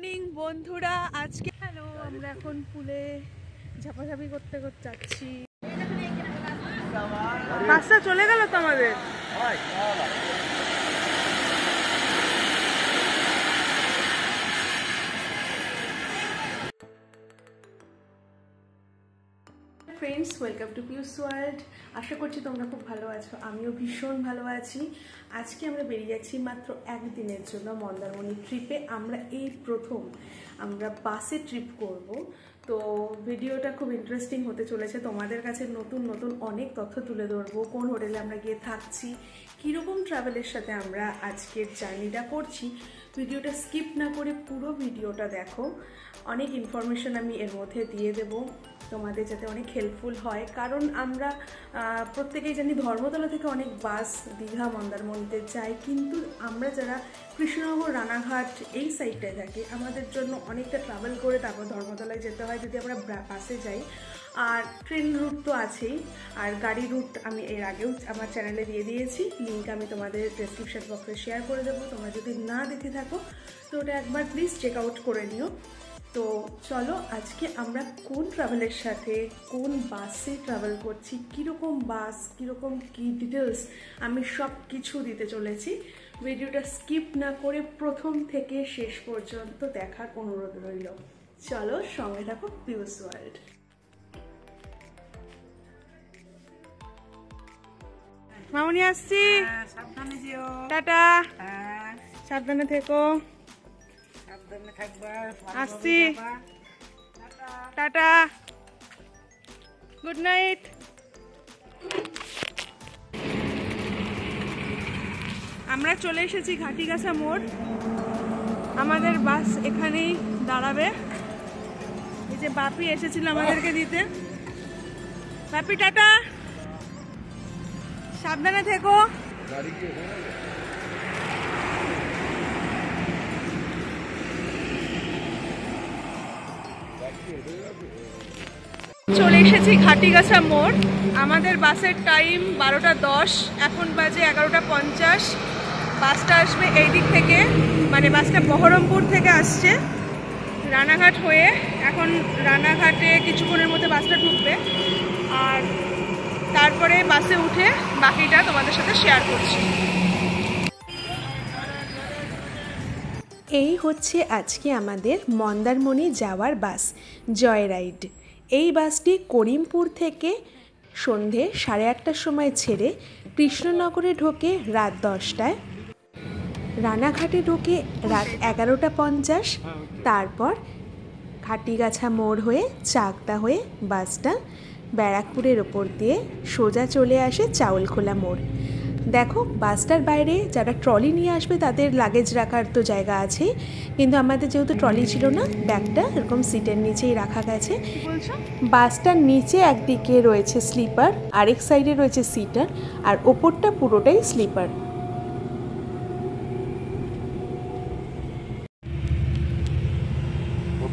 Morning বন্ধুরা, আজকে hello, আমরা এখন পুলে ঝাপাঝাপি করতে করতে যাচ্ছি। বাসটা চলে গেল তো আমাদের। ফ্রেন্ডস, ওয়েলকাম টু পিউস ওয়ার্ল্ড। আশা করছি তোমরা খুব ভালো আছো, আমিও ভীষণ ভালো আছি। আজকে আমরা বেরিয়ে যাচ্ছি মাত্র একদিনের জন্য মন্দারমণি ট্রিপে। আমরা এই প্রথম আমরা বাসে ট্রিপ করব। তো ভিডিওটা খুব ইন্টারেস্টিং হতে চলেছে, তোমাদের কাছে নতুন নতুন অনেক তথ্য তুলে ধরবো। কোন হোটেলে আমরা গিয়ে থাকছি, কীরকম ট্রাভেলের সাথে আমরা আজকের জার্নিটা করছি। ভিডিওটা স্কিপ না করে পুরো ভিডিওটা দেখো, অনেক ইনফরমেশন আমি এর মধ্যে দিয়ে দেবো তোমাদের, যাতে অনেক হেল্পফুল হয়। কারণ আমরা প্রত্যেকেই জানি ধর্মতলা থেকে অনেক বাস দীঘা মন্দারমণিতে যায়, কিন্তু আমরা যারা কৃষ্ণনগর রানাঘাট এই সাইডটায় থাকি, আমাদের জন্য অনেকটা ট্রাভেল করে তারপর ধর্মতলায় যেতে হয় যদি আমরা বাসে যাই। আর ট্রেন রুট তো আছেই, আর গাড়ি রুট আমি এর আগেও আমার চ্যানেলে দিয়ে দিয়েছি, লিঙ্ক আমি তোমাদের ডেসক্রিপশন বক্সে শেয়ার করে দেবো। তোমরা যদি না দেখে থাকো তো ওটা একবার প্লিজ চেক আউট করে নিও। তো চলো, আজকে আমরা কোন ট্রাভেলের সাথে কোন বাসে ট্রাভেল করছি, কীরকম বাস, কীরকম কী ডিটেলস, আমি সব কিছু দিতে চলেছি। ভিডিওটা স্কিপ না করে প্রথম থেকে শেষ পর্যন্ত দেখার অনুরোধ রইল। চলো, সঙ্গে থাকো পিউস ওয়ার্ল্ড। মামনি আসছি, সাবধানে যেও। টাটা, সাবধানে থেকো, আসছি, টাটা, গুড নাইট। আমরা চলে এসেছি ঘাটিগাছা মোড়, আমাদের বাস এখানেই দাঁড়াবে। এই যে বাপি এসেছিল আমাদেরকে দিতে। বাপি টাটা, সাবধানে থেকো। চলে এসেছি ঘাটিগাছা মোড়। আমাদের বাসের টাইম 12:10, এখন বাজে 11:50। বাসটা আসবে এই দিক থেকে, মানে বাসটা বহরমপুর থেকে আসছে রানাঘাট হয়ে। এখন রানাঘাটে কিছুক্ষণের মধ্যে বাসটা ঢুকবে, আর তারপরে বাসে উঠে বাকিটা তোমাদের সাথে শেয়ার করছি। এই হচ্ছে আজকে আমাদের মন্দারমণি যাওয়ার বাস, জয় রাইড। এই বাসটি করিমপুর থেকে সন্ধে 8:30টার সময় ছেড়ে কৃষ্ণনগরে ঢোকে রাত 10টায়, রানাঘাটে ঢোকে রাত 11:50। তারপর ঘাটিগাছা মোড় হয়ে চাকদা হয়ে বাসটা ব্যারাকপুরের ওপর দিয়ে সোজা চলে আসে চাউলখোলা মোড়। দেখো, বাসটার বাইরে যারা ট্রলি নিয়ে আসবে তাদের লাগেজ রাখার তো জায়গা আছেই, কিন্তু আমাদের যেহেতু ট্রলি ছিল না, ব্যাগটা এরকম সিটের নিচেই রাখা গেছে। বাসটার নিচে একদিকে রয়েছে স্লিপার, আরেক সাইডে রয়েছে সিটার, আর ওপরটা পুরোটাই স্লিপার।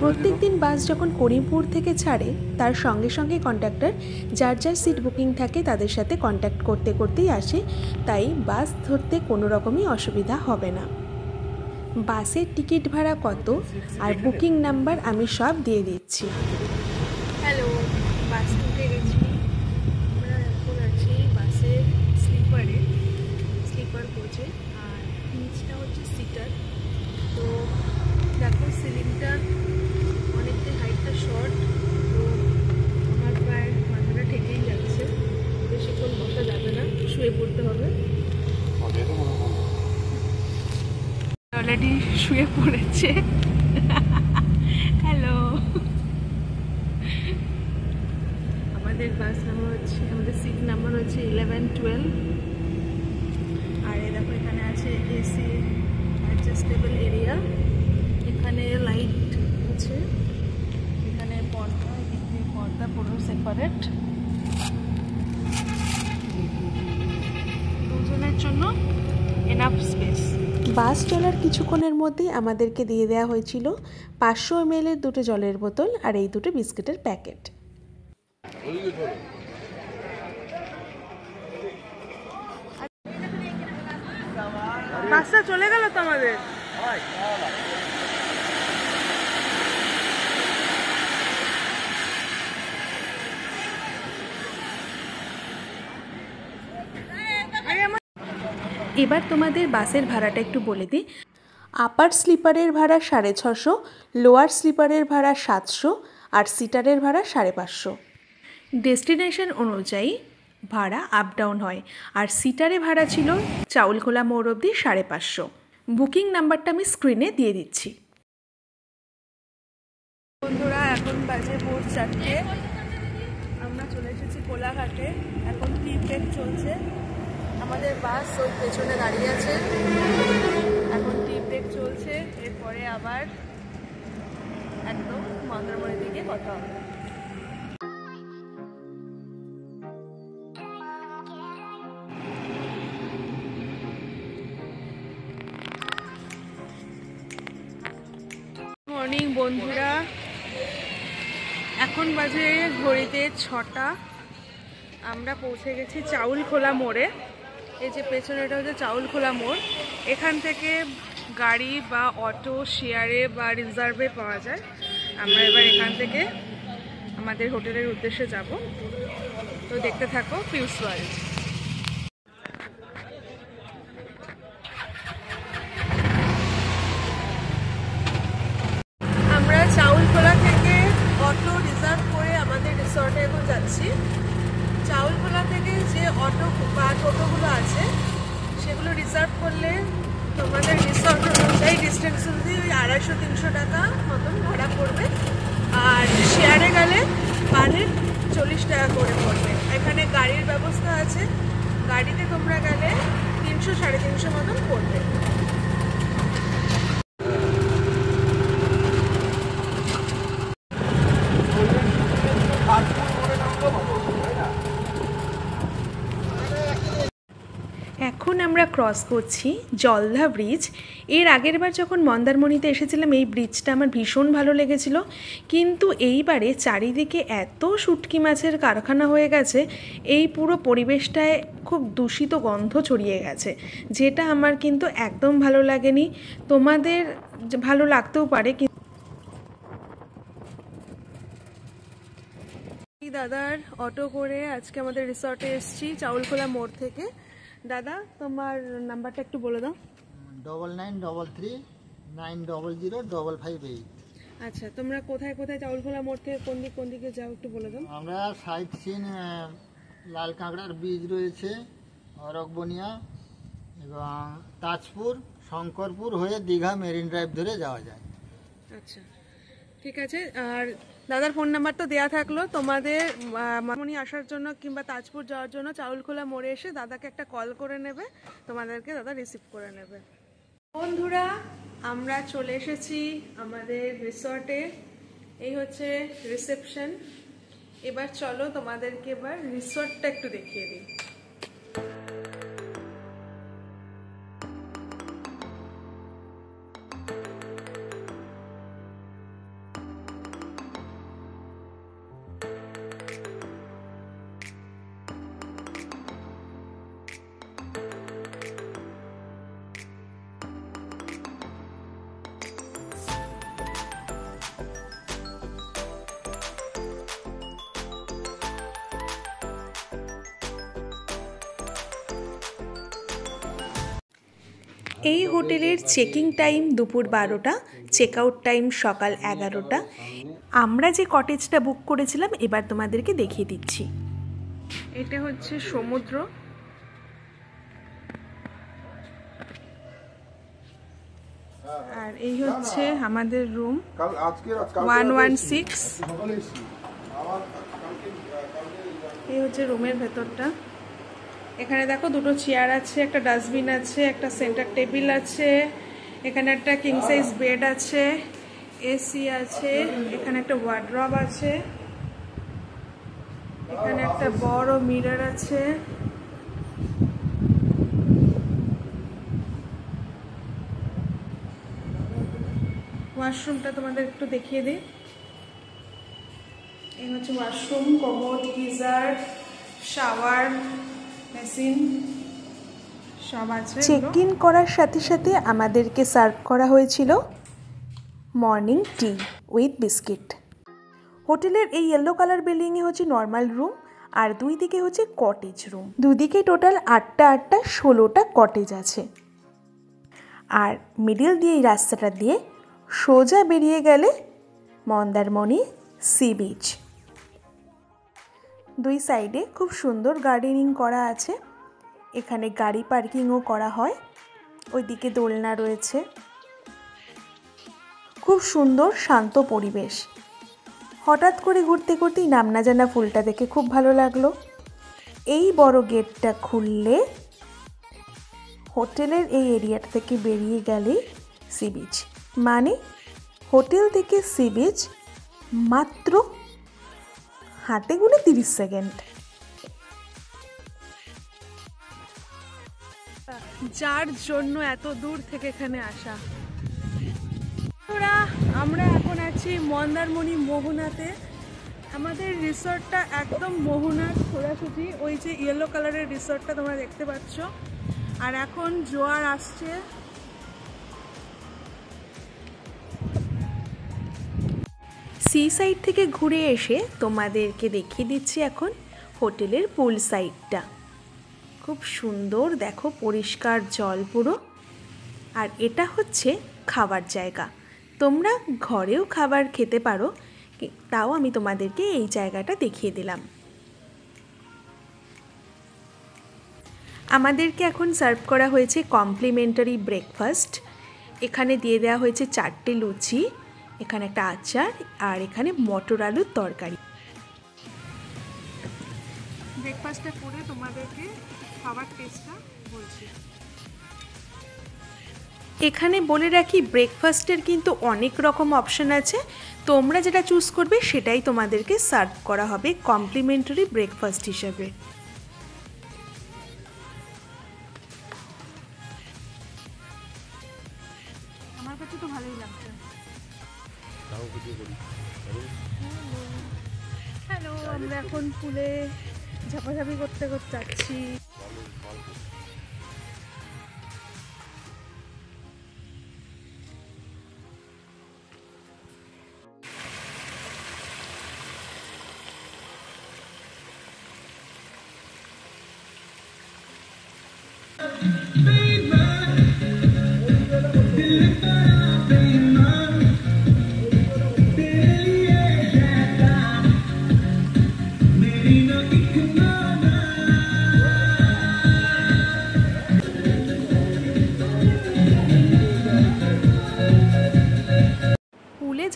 প্রত্যেক দিন বাস যখন করিমপুর থেকে ছাড়ে, তার সঙ্গে সঙ্গে কন্ডাক্টর যার যার সিট বুকিং থাকে তাদের সাথে কন্ট্যাক্ট করতে করতেই আসে, তাই বাস ধরতে কোনো রকমই অসুবিধা হবে না। বাসের টিকিট ভাড়া কত আর বুকিং নাম্বার আমি সব দিয়ে দিচ্ছি। হ্যালো, বাস উঠে গেছি, আমরা এখন আছি বাসের স্লিপার কোচে, আর নিচটা হচ্ছে সিটার। তো দেখো, সিলিংটা অনেকটা হাইটটা শর্ট, তো আমার প্রায় মাথাটা ঠেকেই যাচ্ছে, বেশিক্ষণ বসা যাবে না, শুয়ে পড়তে হবে। অলরেডি শুয়ে পড়েছে। হ্যালো, আমাদের বাস নাম্বার হচ্ছে, আমাদের সিট নাম্বার হচ্ছে 11-12। আর এই দেখো, এখানে আছে এসি অ্যাডজাস্টেবল এরিয়া, এখানে লাইট আছে, এখানে পর্দা, এদিকে পর্দা পুরো সেপারেট, দুজনের জন্য এনাফ স্পেস। বাস চলার কিছুক্ষণের মধ্যেই আমাদেরকে দিয়ে দেওয়া হয়েছিল 500 ml দুটো জলের বোতল আর এই দুটো বিস্কিটের প্যাকেট। বাসটা চলে গেল তো আমাদের। এবার তোমাদের বাসের ভাড়াটা একটু বলে দিই। আপার স্লিপারের ভাড়া 650, লোয়ার স্লিপারের ভাড়া 700 আর সিটারের ভাড়া 550। ডেস্টিনেশন অনুযায়ী ভাড়া আপ ডাউন হয়। আর সিটারে ভাড়া ছিল চাউলখোলা মোড় অবধি 550। বুকিং নাম্বারটা আমি স্ক্রিনে দিয়ে দিচ্ছি। বন্ধুরা, এখন বাজে ভোর 4টে। আমরা চলে এসেছি কোলাঘাটে। এখন টি ব্রেক চলছে। আমাদের বাস ওই পেছনে দাঁড়িয়ে আছে। এখন টি ব্রেক চলছে। এরপরে আবার একদম মন্দারমণির দিকে কথা হবে। মর্নিং বন্ধুরা, এখন বাজে ঘড়িতে 6টা। আমরা পৌঁছে গেছি চাউলখোলা মোড়ে। এই যে পেছনেটা হচ্ছে চাউলখোলা মোড়। এখান থেকে গাড়ি বা অটো শেয়ারে বা রিজার্ভে পাওয়া যায়। আমরা এবার এখান থেকে আমাদের হোটেলের উদ্দেশ্যে যাব। তো দেখতে থাকো পিউস ওয়ার্ল্ড। আমরা চাউলখোলা থেকে অটো রিজার্ভ করে আমাদের রিসর্টে এখন যাচ্ছি। চাউলখোলা থেকে যে অটো বা টোটোগুলো আছে সেগুলো রিজার্ভ করলে তোমাদের রিসর্ট অনুযায়ী ডিস্টেন্স অনুযায়ী ওই 250-300 টাকা মতন ভাড়া পড়বে। আর শেয়ারে গেলে পার হেড 40 টাকা করে পড়বে। এখানে গাড়ির ব্যবস্থা আছে। গাড়িতে তোমরা গেলে 300-350 মতন পড়বে। এখন আমরা ক্রস করছি জলধা ব্রিজ। এর আগের বার যখন মন্দারমণিতে এসেছিলাম এই ব্রিজটা আমার ভীষণ ভালো লেগেছিল, কিন্তু এইবারে চারিদিকে এত শুটকি মাছের কারখানা হয়ে গেছে, এই পুরো পরিবেশটায় খুব দূষিত গন্ধ ছড়িয়ে গেছে, যেটা আমার কিন্তু একদম ভালো লাগেনি। তোমাদের ভালো লাগতেও পারে। দাদার অটো করে আজকে আমাদের রিসর্টে এসেছি চাউলখোলা মোড় থেকে। দাদা, তোমার নাম্বারটা একটু বলে দাও। 9933900558। আচ্ছা, তোমরা কোথায় কোথায় চাউলখোলা মোড় থেকে কোন দিকে যাও একটু বলে দাও। আমরা সাইট সিন লাল কাঁকড়ার বীজ রয়েছে, অরকবনিয়া এবং তাজপুর, শঙ্করপুর হয়ে দীঘা মেরিন ড্রাইভ ধরে যাওয়া যায়। আচ্ছা, ঠিক আছে। আর দাদার ফোন নাম্বার তো দেওয়া থাকলো। তোমাদের মন্দারমণি আসার জন্য কিংবা তাজপুর যাওয়ার জন্য চাউলখোলা মোড়ে এসে দাদাকে একটা কল করে নেবে, তোমাদেরকে দাদা রিসিভ করে নেবে। বন্ধুরা, আমরা চলে এসেছি আমাদের রিসর্টে। এই হচ্ছে রিসেপশন। এবার চলো তোমাদেরকে এবার রিসর্টটা একটু দেখিয়ে দিই। এই হোটেলের চেকিং টাইম দুপুর 12টা, চেক আউট টাইম সকাল 11টা। আমরা যে কটেজটা বুক করেছিলাম এবার তোমাদেরকে দেখিয়ে দিচ্ছি। এটা হচ্ছে সমুদ্র। আর এই হচ্ছে আমাদের রুম 116। এই হচ্ছে রুমের ভেতরটা। এখানে দেখো দুটো চেয়ার আছে, একটা ডাস্টবিন আছে, একটা সেন্টার টেবিল আছে, এখানে একটা কিং সাইজ বেড আছে, এসি আছে, এখানে একটা ওয়ার্ড্রব আছে, এখানে একটা বড় মিরর আছে, ওয়াশরুমটা তোমাদের একটু দেখিয়ে দিই। এই হচ্ছে washroom, commode, geyser, shower, machine সব আছে। চেক ইন করার সাথে সাথে আমাদেরকে সার্ভ করা হয়েছিল মর্নিং টি উইথ বিস্কিট। হোটেলের এই ইয়েলো কালার বিল্ডিংয়ে হচ্ছে নর্মাল রুম, আর দুই দিকে হচ্ছে কটেজ রুম। দুদিকে টোটাল 8টা 16টা কটেজ আছে। আর মিডিল দিয়ে এই রাস্তাটা দিয়ে সোজা বেরিয়ে গেলে মন্দারমণি সি বিচ। দুই সাইডে খুব সুন্দর গার্ডেনিং করা আছে, এখানে গাড়ি পার্কিংও করা হয়, ওইদিকে দোলনা রয়েছে। খুব সুন্দর শান্ত পরিবেশ। হঠাৎ করে ঘুরতে ঘুরতেই নাম না জানা ফুলটা দেখে খুব ভালো লাগলো। এই বড় গেটটা খুললে হোটেলের এই এরিয়াটা থেকে বেরিয়ে গেলেই সি বিচ, মানে হোটেল থেকে সি বিচ মাত্র হাতে গুনে 30 সেকেন্ড। যার জন্য এত দূর থেকে এখানে আসা। আমরা এখন আছি মন্দারমণি মোহনাতে। আমাদের রিসর্টটা একদম মোহনার সোজাসুজি, ওই যে ইয়েলো কালারের রিসর্টটা তোমরা দেখতে পাচ্ছ। আর এখন জোয়ার আসছে। সি সাইড থেকে ঘুরে এসে তোমাদেরকে দেখিয়ে দিচ্ছি এখন হোটেলের পুল সাইডটা। খুব সুন্দর, দেখো পরিষ্কার জল পুরো। আর এটা হচ্ছে খাবার জায়গা, তোমরা ঘরেও খাবার খেতে পারো, তাও আমি তোমাদেরকে এই জায়গাটা দেখিয়ে দিলাম। আমাদেরকে এখন সার্ভ করা হয়েছে কমপ্লিমেন্টারি ব্রেকফাস্ট। এখানে দিয়ে দেওয়া হয়েছে 4টে লুচি, এখানে একটা আচার, আর এখানে মটর আলুর তরকারি। ব্রেকফাস্টটা করে তোমাদেরকে খাবার টেস্টটা বলছি। এখানে বলে রাখি, ব্রেকফাস্টের কিন্তু অনেক রকম অপশন আছে, তোমরা যেটা চুজ করবে সেটাই তোমাদেরকে সার্ভ করা হবে কমপ্লিমেন্টারি ব্রেকফাস্ট হিসেবে। আমার কাছে তো ভালোই লাগছে। হ্যালো, আমরা এখন পুলে ঝাপাঝাপি করতে করতে যাচ্ছি।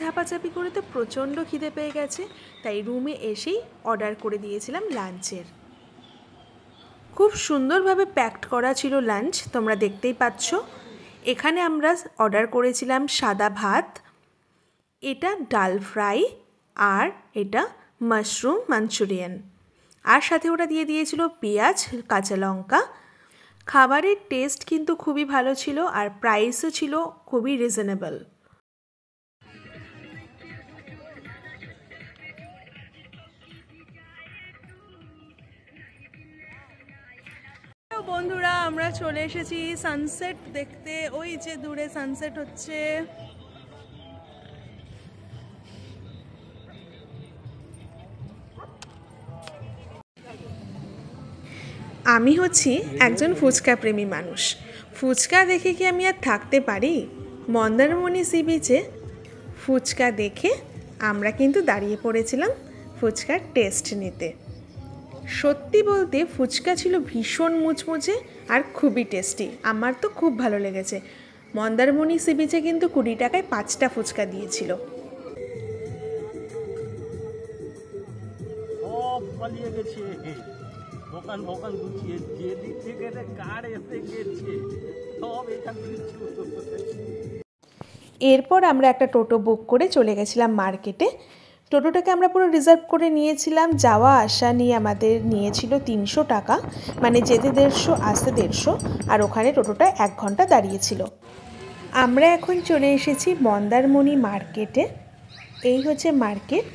ঝাপাঝাপি করে তো প্রচণ্ড খিদে পেয়ে গেছে, তাই রুমে এসেই অর্ডার করে দিয়েছিলাম লাঞ্চের। খুব সুন্দরভাবে প্যাকড করা ছিল লাঞ্চ, তোমরা দেখতেই পাচ্ছ। এখানে আমরা অর্ডার করেছিলাম সাদা ভাত, এটা ডাল ফ্রাই, আর এটা মাশরুম মাঞ্চুরিয়ান, আর সাথে ওটা দিয়ে দিয়েছিল পেঁয়াজ কাঁচা লঙ্কা। খাবারের টেস্ট কিন্তু খুবই ভালো ছিল, আর প্রাইসও ছিল খুবই রিজনেবল। বন্ধুরা, আমরা চলে এসেছি সানসেট দেখতে। ওই যে দূরে সানসেট হচ্ছে। আমি হচ্ছি একজন ফুচকা প্রেমী মানুষ। ফুচকা দেখে কি আমি আর থাকতে পারি? মন্দারমণি সি বিচে ফুচকা দেখে আমরা কিন্তু দাঁড়িয়ে পড়েছিলাম ফুচকার টেস্ট নিতে। সত্যি বলতে ফুচকা ছিল ভীষণ মুচমুচে আর খুবই টেস্টি, আমার তো খুব ভালো লেগেছে। মন্দারমণি সি বিচে কিন্তু 20 টাকায় 5টা ফুচকা দিয়েছিল। এরপর আমরা একটা টোটো বুক করে চলে গেছিলাম মার্কেটে। টোটোটাকে আমরা পুরো রিজার্ভ করে নিয়েছিলাম, যাওয়া আসা নিয়ে আমাদের নিয়েছিল 300 টাকা, মানে যেতে 150 আসতে 150, আর ওখানে টোটোটা 1 ঘন্টা দাঁড়িয়েছিল। আমরা এখন চলে এসেছি মন্দারমণি মার্কেটে। এই হচ্ছে মার্কেট।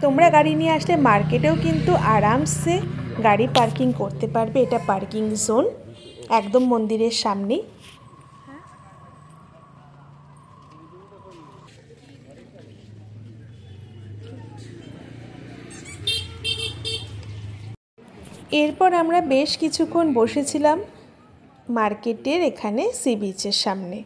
তোমরা গাড়ি নিয়ে আসলে মার্কেটেও কিন্তু আরামসে গাড়ি পার্কিং করতে পারবে, এটা পার্কিং জোন একদম মন্দিরের সামনেই। এরপর আমরা বেশ কিছুক্ষণ বসেছিলাম মার্কেটের এখানে সি বিচের সামনে।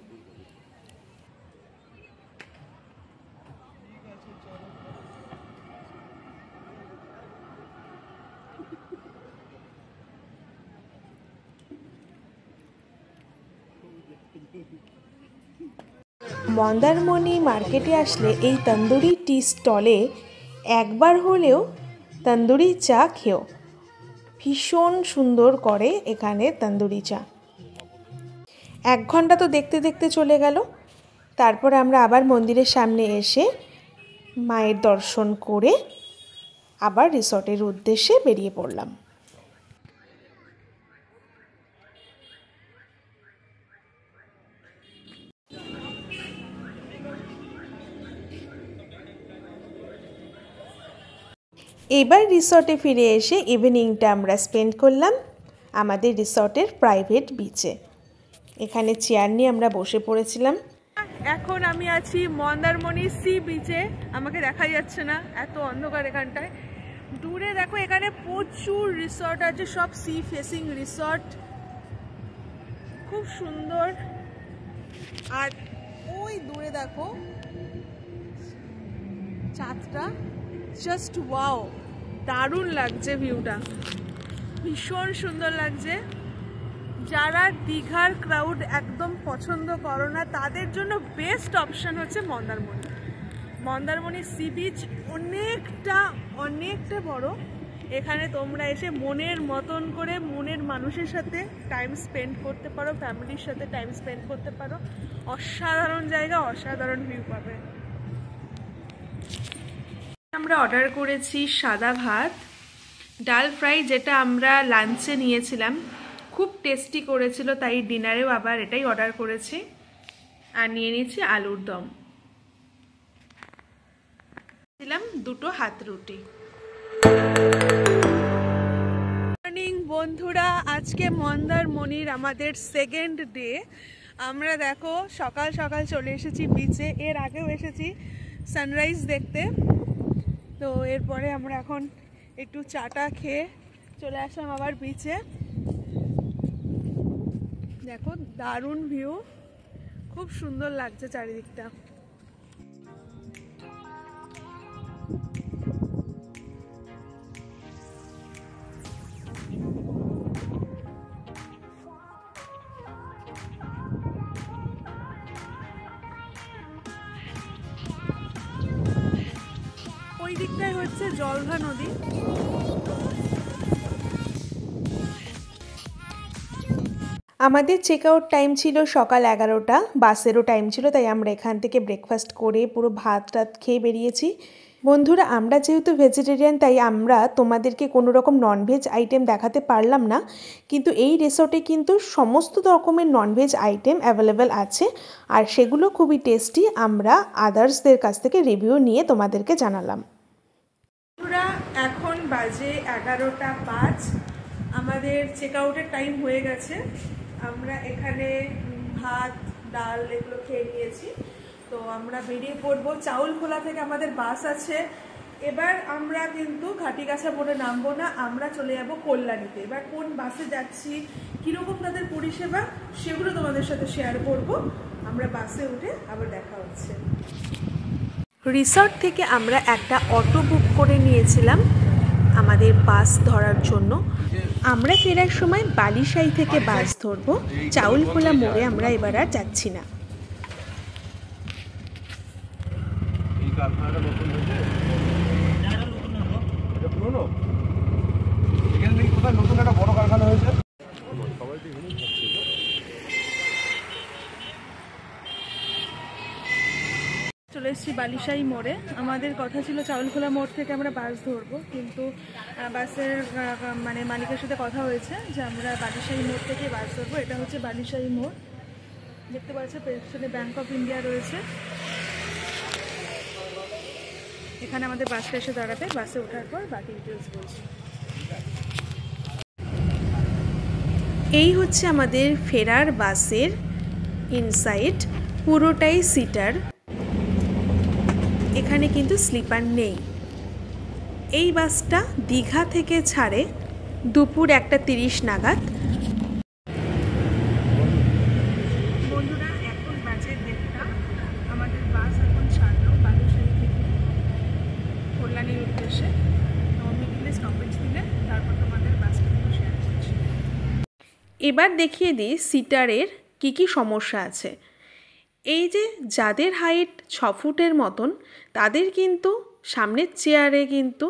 মন্দারমণি মার্কেটে আসলে এই তন্দুরি টি স্টলে একবার হলেও তন্দুরি চা খেও। ভীষণ সুন্দর করে এখানে তন্দুরি চা। 1 ঘন্টা তো দেখতে দেখতে চলে গেল। তারপর আমরা আবার মন্দিরের সামনে এসে মায়ের দর্শন করে আবার রিসর্টের উদ্দেশ্যে বেরিয়ে পড়লাম। এবার রিসর্টে ফিরে এসে ইভিনিংটা আমরা স্পেন্ড করলাম আমাদের রিসর্টের প্রাইভেট বিচে। এখানে চেয়ার নিয়ে আমরা বসে পড়েছিলাম। এখন আমি আছি মন্দারমণি সি বিচে। আমাকে দেখা যাচ্ছে না, এত অন্ধকার এখানটায়। দূরে দেখো এখানে প্রচুর রিসর্ট আছে, সব সি ফেসিং রিসর্ট, খুব সুন্দর। আর ওই দূরে দেখো চাঁদটা, জাস্ট ওয়াও, দারুণ লাগছে ভিউটা, ভীষণ সুন্দর লাগছে। যারা দীঘার ক্রাউড একদম পছন্দ করো না তাদের জন্য বেস্ট অপশন হচ্ছে মন্দারমণি। মন্দারমণি সি বিচ অনেকটা বড়। এখানে তোমরা এসে মনের মতন করে মনের মানুষের সাথে টাইম স্পেন্ড করতে পারো, ফ্যামিলির সাথে টাইম স্পেন্ড করতে পারো। অসাধারণ জায়গা, অসাধারণ ভিউ পাবে। আমরা অর্ডার করেছি সাদা ভাত, ডাল ফ্রাই, যেটা আমরা লাঞ্চে নিয়েছিলাম, খুব টেস্টি করেছিল, তাই ডিনারেও আবার এটাই অর্ডার করেছি। আর নিয়ে নিয়েছি আলুর দম, দিলাম 2টো হাত রুটি। মর্নিং বন্ধুরা, আজকে মন্দারমণির আমাদের সেকেন্ড ডে। আমরা দেখো সকাল সকাল চলে এসেছি বিচে। এর আগেও এসেছি সানরাইজ দেখতে। তো এরপরে আমরা এখন একটু চাটা খেয়ে চলে আসলাম আবার বিচে। দেখো দারুণ ভিউ, খুব সুন্দর লাগছে চারিদিকটা। ওই দিকটাই হচ্ছে জলভা নদী। আমাদের চেক আউট টাইম ছিল সকাল 11টা, বাসেরও টাইম ছিল, তাই আমরা এখান থেকে ব্রেকফাস্ট করে পুরো ভাত টাত খেয়ে বেরিয়েছি। বন্ধুরা, আমরা যেহেতু ভেজিটেরিয়ান তাই আমরা তোমাদেরকে কোনো রকম ননভেজ আইটেম দেখাতে পারলাম না, কিন্তু এই রিসর্টে কিন্তু সমস্ত রকমের ননভেজ আইটেম অ্যাভেলেবেল আছে, আর সেগুলো খুবই টেস্টি। আমরা আদার্সদের কাছ থেকে রিভিউ নিয়ে তোমাদেরকে জানালাম। বন্ধুরা, এখন বাজে 11টা 5, আমাদের চেক আউটের টাইম হয়ে গেছে। আমরা এখানে ভাত ডাল এগুলো খেয়ে নিয়েছি। তো আমরা বেরিয়ে পড়বো। চাউলখোলা থেকে আমাদের বাস আছে। এবার আমরা কিন্তু ঘাটিগাছা মোড়ে নামবো না, আমরা চলে যাব কল্যাণীতে। এবার কোন বাসে যাচ্ছি, কীরকম তাদের পরিষেবা, সেগুলো তোমাদের সাথে শেয়ার করব। আমরা বাসে উঠে আবার দেখা হচ্ছে। রিসর্ট থেকে আমরা একটা অটো বুক করে নিয়েছিলাম আমাদের বাস ধরার জন্য। আমরা ফেরার সময় বালিশাই থেকে বাস ধরবো। চাউলখোলা মোড়ে আমরা এবার আর যাচ্ছি না। চলে এসেছি বালিশাই মোড়ে। আমাদের কথা ছিল চাউলখোলা মোড় থেকে আমরা বাস ধরবো, কিন্তু বাসের মালিকের সাথে কথা হয়েছে যে আমরা বালিশাই মোড় থেকে বাস ধরবো। এটা হচ্ছে বালিশাই মোড়, দেখতে পাচ্ছ পেছনে ব্যাংক অফ ইন্ডিয়া রয়েছে। এখানে আমাদের বাসটা এসে দাঁড়াবে, বাসে ওঠার পর বাকি ডিটেলস বলছি। এই হচ্ছে আমাদের ফেরার বাসের ইনসাইড, পুরোটাই সিটার, এখানে কিন্তু স্লিপার নেই। এই বাসটা দীঘা থেকে ছাড়ে দুপুর 1:30 নাগাদ। বন্ধুরা এখন বাজে 1:30, আমাদের বাস এখন ছাড়লো বালুশালী থেকে কল্যাণীর উদ্দেশ্যে। মিডিলে স্টপেজ দিলে তারপর তোমাদের বাসটা শেয়ার করছি। এবার দেখিয়ে দিই সিটারের কি কি সমস্যা আছে। এই যে যাদের হাইট 6 ফুটের মতন তাদের কিন্তু সামনের চেয়ারে কিন্তু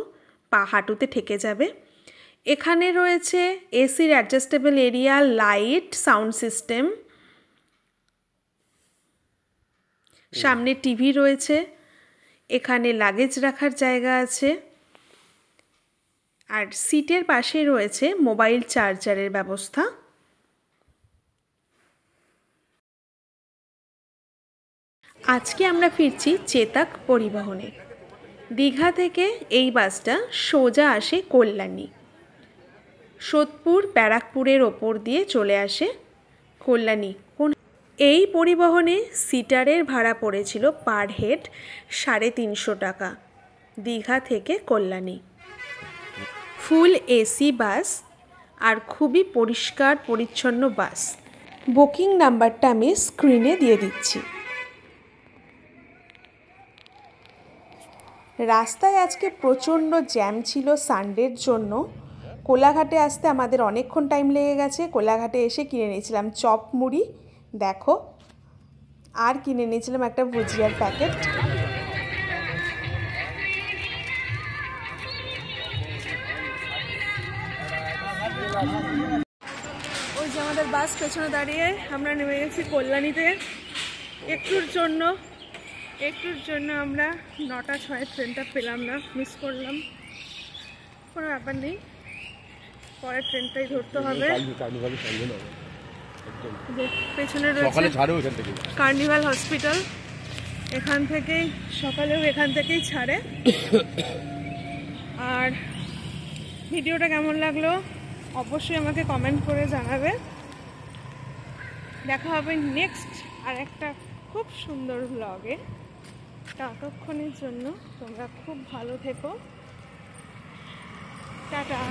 পা হাঁটুতে ঠেকে যাবে। এখানে রয়েছে এসির adjustable area, light, sound system, সামনে টিভি রয়েছে, এখানে লাগেজ রাখার জায়গা আছে, আর সিটের পাশে রয়েছে মোবাইল চার্জারের ব্যবস্থা। আজকে আমরা ফিরছি চেতাক পরিবহনে। দীঘা থেকে এই বাসটা সোজা আসে কল্যাণী, সোদপুর ব্যারাকপুরের ওপর দিয়ে চলে আসে কল্যাণী। এই পরিবহনে সিটারের ভাড়া পড়েছিল পার হেড 350 টাকা, দীঘা থেকে কল্যাণী। ফুল এসি বাস আর খুবই পরিষ্কার পরিচ্ছন্ন বাস। বুকিং নাম্বারটা আমি স্ক্রিনে দিয়ে দিচ্ছি। রাস্তায় আজকে প্রচণ্ড জ্যাম ছিল সানডের জন্য। কোলাঘাটে আসতে আমাদের অনেকক্ষণ টাইম লেগে গেছে। কোলাঘাটে এসে কিনে নিয়েছিলাম চপ মুড়ি, দেখো, আর কিনে নিয়েছিলাম একটা ভুজিয়ার প্যাকেট। ওই যে আমাদের বাস পেছনে দাঁড়িয়ে, আমরা নেমে গেছি কল্যাণীতে। একটুর জন্য আমরা 9:06 ট্রেনটা পেলাম না, মিস করলাম। কোনো ব্যাপার নেই, পরের ট্রেনটাই ধরতে হবে। পেছনে রয়েছে কার্নিভাল হসপিটাল, এখান থেকেই সকালেও এখান থেকেই ছাড়ে। আর ভিডিওটা কেমন লাগলো অবশ্যই আমাকে কমেন্ট করে জানাবে। দেখা হবে নেক্সট আর একটা খুব সুন্দর ব্লগে। ততক্ষণের জন্য তোমরা খুব ভালো থেকো, টাটা।